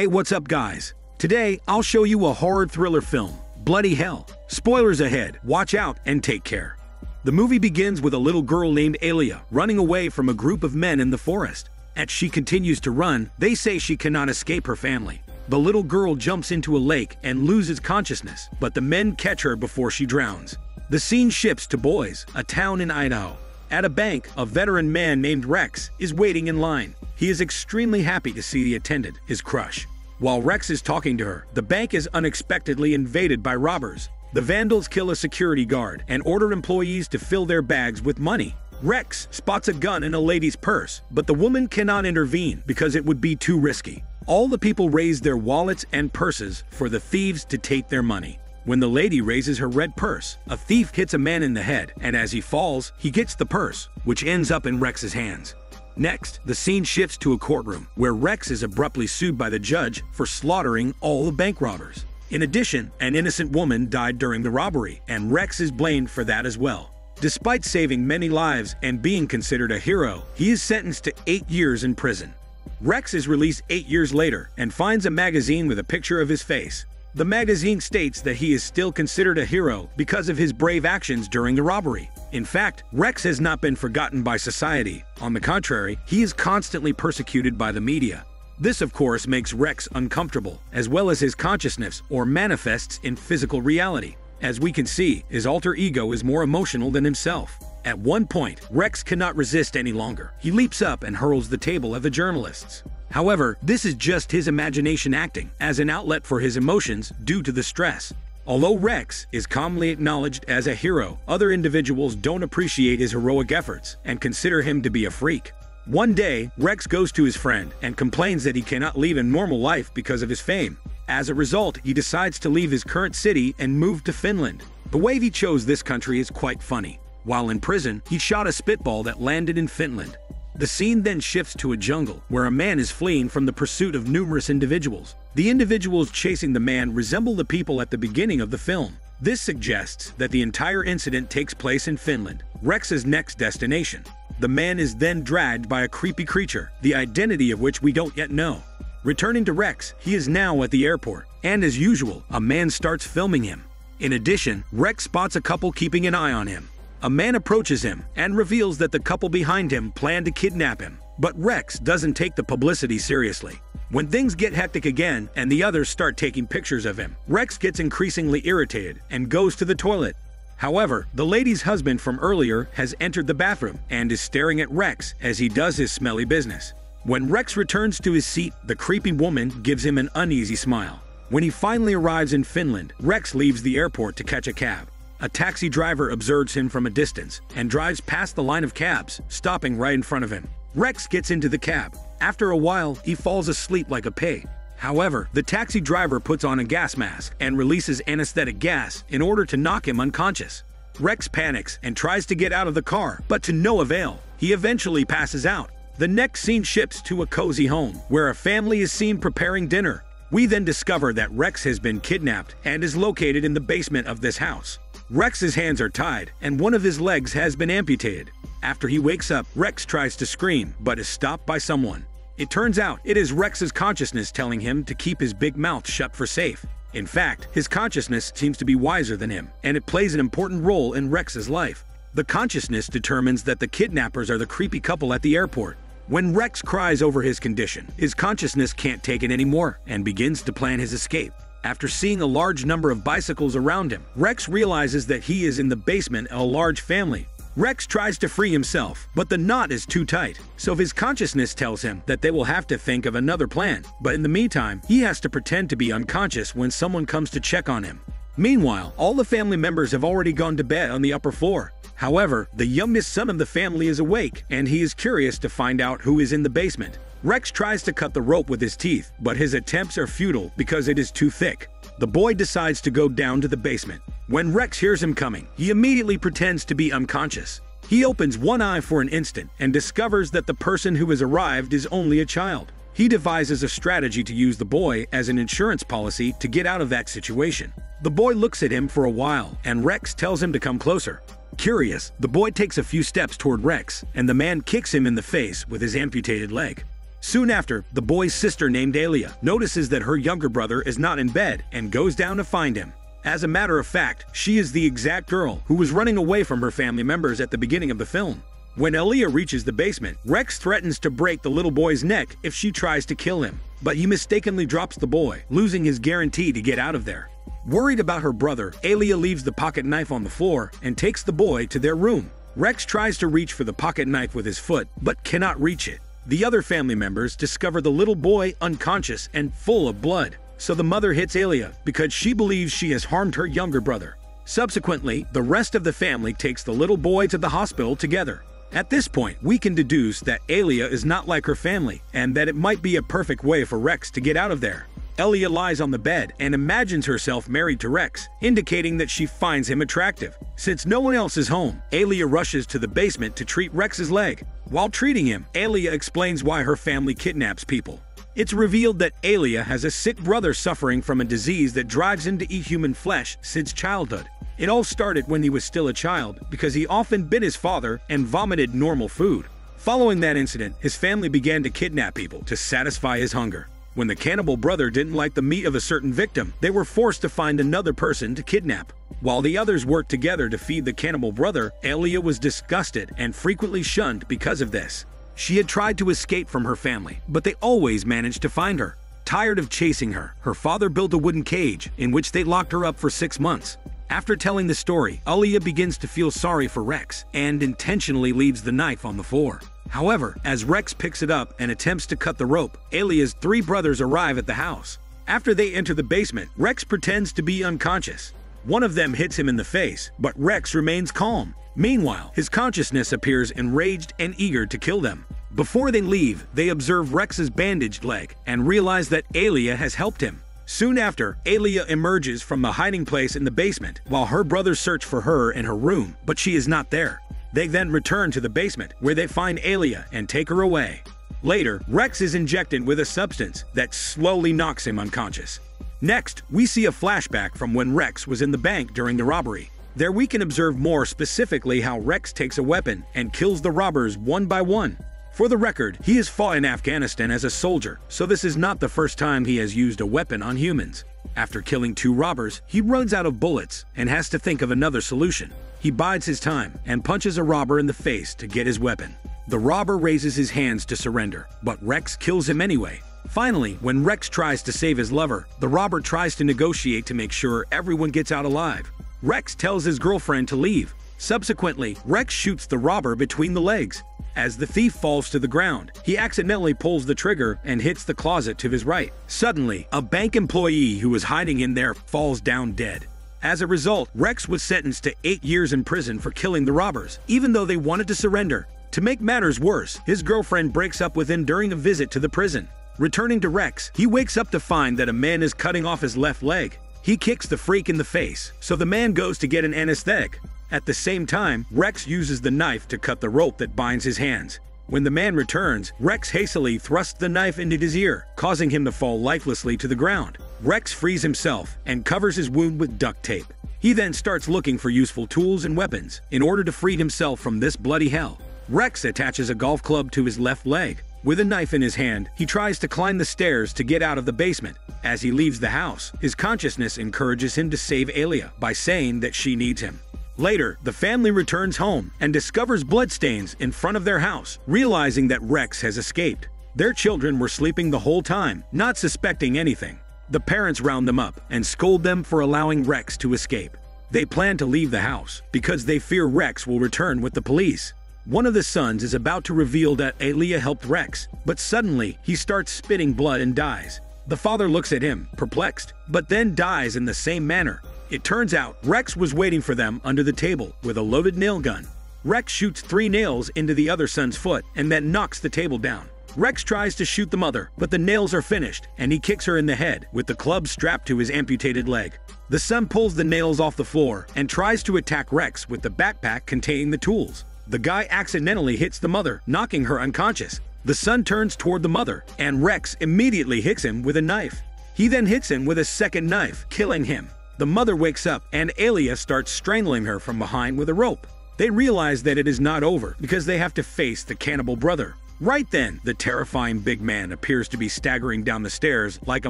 Hey, what's up, guys? Today, I'll show you a horror thriller film, Bloody Hell. Spoilers ahead, watch out and take care. The movie begins with a little girl named Alia running away from a group of men in the forest. As she continues to run, they say she cannot escape her family. The little girl jumps into a lake and loses consciousness, but the men catch her before she drowns. The scene shifts to Boise, a town in Idaho. At a bank, a veteran man named Rex is waiting in line. He is extremely happy to see the attendant, his crush. While Rex is talking to her, the bank is unexpectedly invaded by robbers. The vandals kill a security guard and order employees to fill their bags with money. Rex spots a gun in a lady's purse, but the woman cannot intervene because it would be too risky. All the people raise their wallets and purses for the thieves to take their money. When the lady raises her red purse, a thief hits a man in the head, and as he falls, he gets the purse, which ends up in Rex's hands. Next, the scene shifts to a courtroom, where Rex is abruptly sued by the judge for slaughtering all the bank robbers. In addition, an innocent woman died during the robbery, and Rex is blamed for that as well. Despite saving many lives and being considered a hero, he is sentenced to 8 years in prison. Rex is released 8 years later and finds a magazine with a picture of his face. The magazine states that he is still considered a hero because of his brave actions during the robbery. In fact, Rex has not been forgotten by society. On the contrary, he is constantly persecuted by the media. This, of course, makes Rex uncomfortable, as well as his consciousness or manifests in physical reality. As we can see, his alter ego is more emotional than himself. At one point, Rex cannot resist any longer. He leaps up and hurls the table at the journalists. However, this is just his imagination acting as an outlet for his emotions due to the stress. Although Rex is commonly acknowledged as a hero, other individuals don't appreciate his heroic efforts and consider him to be a freak. One day, Rex goes to his friend and complains that he cannot lead a normal life because of his fame. As a result, he decides to leave his current city and move to Finland. The way he chose this country is quite funny. While in prison, he shot a spitball that landed in Finland. The scene then shifts to a jungle, where a man is fleeing from the pursuit of numerous individuals. The individuals chasing the man resemble the people at the beginning of the film. This suggests that the entire incident takes place in Finland, Rex's next destination. The man is then dragged by a creepy creature, the identity of which we don't yet know. Returning to Rex, he is now at the airport, and as usual, a man starts filming him. In addition, Rex spots a couple keeping an eye on him. A man approaches him and reveals that the couple behind him plan to kidnap him, but Rex doesn't take the publicity seriously. When things get hectic again and the others start taking pictures of him, Rex gets increasingly irritated and goes to the toilet. However, the lady's husband from earlier has entered the bathroom and is staring at Rex as he does his smelly business. When Rex returns to his seat, the creepy woman gives him an uneasy smile. When he finally arrives in Finland, Rex leaves the airport to catch a cab. A taxi driver observes him from a distance and drives past the line of cabs, stopping right in front of him. Rex gets into the cab. After a while, he falls asleep like a pig. However, the taxi driver puts on a gas mask and releases anesthetic gas in order to knock him unconscious. Rex panics and tries to get out of the car, but to no avail. He eventually passes out. The next scene shifts to a cozy home, where a family is seen preparing dinner. We then discover that Rex has been kidnapped and is located in the basement of this house. Rex's hands are tied, and one of his legs has been amputated. After he wakes up, Rex tries to scream, but is stopped by someone. It turns out it is Rex's consciousness telling him to keep his big mouth shut for safe. In fact, his consciousness seems to be wiser than him, and it plays an important role in Rex's life. The consciousness determines that the kidnappers are the creepy couple at the airport. When Rex cries over his condition, his consciousness can't take it anymore and begins to plan his escape. After seeing a large number of bicycles around him, Rex realizes that he is in the basement of a large family. Rex tries to free himself, but the knot is too tight, so his consciousness tells him that they will have to think of another plan. But in the meantime, he has to pretend to be unconscious when someone comes to check on him. Meanwhile, all the family members have already gone to bed on the upper floor. However, the youngest son of the family is awake, and he is curious to find out who is in the basement. Rex tries to cut the rope with his teeth, but his attempts are futile because it is too thick. The boy decides to go down to the basement. When Rex hears him coming, he immediately pretends to be unconscious. He opens one eye for an instant and discovers that the person who has arrived is only a child. He devises a strategy to use the boy as an insurance policy to get out of that situation. The boy looks at him for a while, and Rex tells him to come closer. Curious, the boy takes a few steps toward Rex, and the man kicks him in the face with his amputated leg. Soon after, the boy's sister named Alia notices that her younger brother is not in bed and goes down to find him. As a matter of fact, she is the exact girl who was running away from her family members at the beginning of the film. When Alia reaches the basement, Rex threatens to break the little boy's neck if she tries to kill him, but he mistakenly drops the boy, losing his guarantee to get out of there. Worried about her brother, Alia leaves the pocket knife on the floor and takes the boy to their room. Rex tries to reach for the pocket knife with his foot, but cannot reach it. The other family members discover the little boy unconscious and full of blood, so the mother hits Alia because she believes she has harmed her younger brother. Subsequently, the rest of the family takes the little boy to the hospital together. At this point, we can deduce that Alia is not like her family and that it might be a perfect way for Rex to get out of there. Alia lies on the bed and imagines herself married to Rex, indicating that she finds him attractive. Since no one else is home, Alia rushes to the basement to treat Rex's leg. While treating him, Alia explains why her family kidnaps people. It's revealed that Alia has a sick brother suffering from a disease that drives him to eat human flesh since childhood. It all started when he was still a child because he often bit his father and vomited normal food. Following that incident, his family began to kidnap people to satisfy his hunger. When the cannibal brother didn't like the meat of a certain victim, they were forced to find another person to kidnap. While the others worked together to feed the cannibal brother, Alia was disgusted and frequently shunned because of this. She had tried to escape from her family, but they always managed to find her. Tired of chasing her, her father built a wooden cage in which they locked her up for 6 months. After telling the story, Alia begins to feel sorry for Rex and intentionally leaves the knife on the floor. However, as Rex picks it up and attempts to cut the rope, Alia's 3 brothers arrive at the house. After they enter the basement, Rex pretends to be unconscious. One of them hits him in the face, but Rex remains calm. Meanwhile, his consciousness appears enraged and eager to kill them. Before they leave, they observe Rex's bandaged leg and realize that Alia has helped him. Soon after, Alia emerges from the hiding place in the basement while her brothers search for her in her room, but she is not there. They then return to the basement, where they find Alia and take her away. Later, Rex is injected with a substance that slowly knocks him unconscious. Next, we see a flashback from when Rex was in the bank during the robbery. There we can observe more specifically how Rex takes a weapon and kills the robbers one by one. For the record, he has fought in Afghanistan as a soldier, so this is not the first time he has used a weapon on humans. After killing 2 robbers, he runs out of bullets and has to think of another solution. He bides his time and punches a robber in the face to get his weapon. The robber raises his hands to surrender, but Rex kills him anyway. Finally, when Rex tries to save his lover, the robber tries to negotiate to make sure everyone gets out alive. Rex tells his girlfriend to leave. Subsequently, Rex shoots the robber between the legs. As the thief falls to the ground, he accidentally pulls the trigger and hits the closet to his right. Suddenly, a bank employee who was hiding in there falls down dead. As a result, Rex was sentenced to 8 years in prison for killing the robbers, even though they wanted to surrender. To make matters worse, his girlfriend breaks up with him during a visit to the prison. Returning to Rex, he wakes up to find that a man is cutting off his left leg. He kicks the freak in the face, so the man goes to get an anesthetic. At the same time, Rex uses the knife to cut the rope that binds his hands. When the man returns, Rex hastily thrusts the knife into his ear, causing him to fall lifelessly to the ground. Rex frees himself and covers his wound with duct tape. He then starts looking for useful tools and weapons in order to free himself from this bloody hell. Rex attaches a golf club to his left leg. With a knife in his hand, he tries to climb the stairs to get out of the basement. As he leaves the house, his consciousness encourages him to save Alia by saying that she needs him. Later, the family returns home and discovers bloodstains in front of their house, realizing that Rex has escaped. Their children were sleeping the whole time, not suspecting anything. The parents round them up and scold them for allowing Rex to escape. They plan to leave the house because they fear Rex will return with the police. One of the sons is about to reveal that Alia helped Rex, but suddenly he starts spitting blood and dies. The father looks at him, perplexed, but then dies in the same manner. It turns out Rex was waiting for them under the table with a loaded nail gun. Rex shoots 3 nails into the other son's foot and then knocks the table down. Rex tries to shoot the mother, but the nails are finished and he kicks her in the head with the club strapped to his amputated leg. The son pulls the nails off the floor and tries to attack Rex with the backpack containing the tools. The guy accidentally hits the mother, knocking her unconscious. The son turns toward the mother, and Rex immediately hits him with a knife. He then hits him with a second knife, killing him. The mother wakes up, and Alia starts strangling her from behind with a rope. They realize that it is not over because they have to face the cannibal brother. Right then, the terrifying big man appears to be staggering down the stairs like a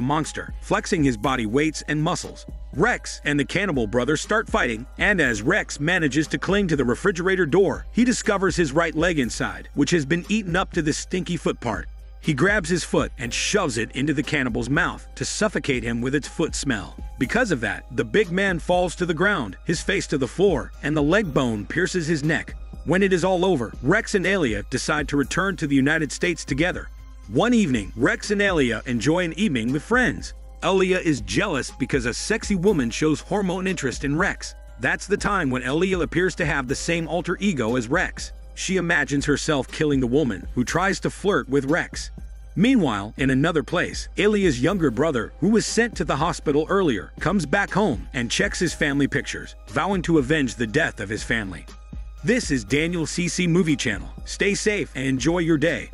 monster, flexing his body weights and muscles. Rex and the Cannibal brothers start fighting, and as Rex manages to cling to the refrigerator door, he discovers his right leg inside, which has been eaten up to the stinky foot part. He grabs his foot and shoves it into the cannibal's mouth to suffocate him with its foot smell. Because of that, the big man falls to the ground, his face to the floor, and the leg bone pierces his neck. When it is all over, Rex and Alia decide to return to the United States together. One evening, Rex and Alia enjoy an evening with friends. Alia is jealous because a sexy woman shows hormone interest in Rex. That's the time when Alia appears to have the same alter ego as Rex. She imagines herself killing the woman who tries to flirt with Rex. Meanwhile, in another place, Alia's younger brother, who was sent to the hospital earlier, comes back home and checks his family pictures, vowing to avenge the death of his family. This is Daniel CC Movie Channel. Stay safe and enjoy your day.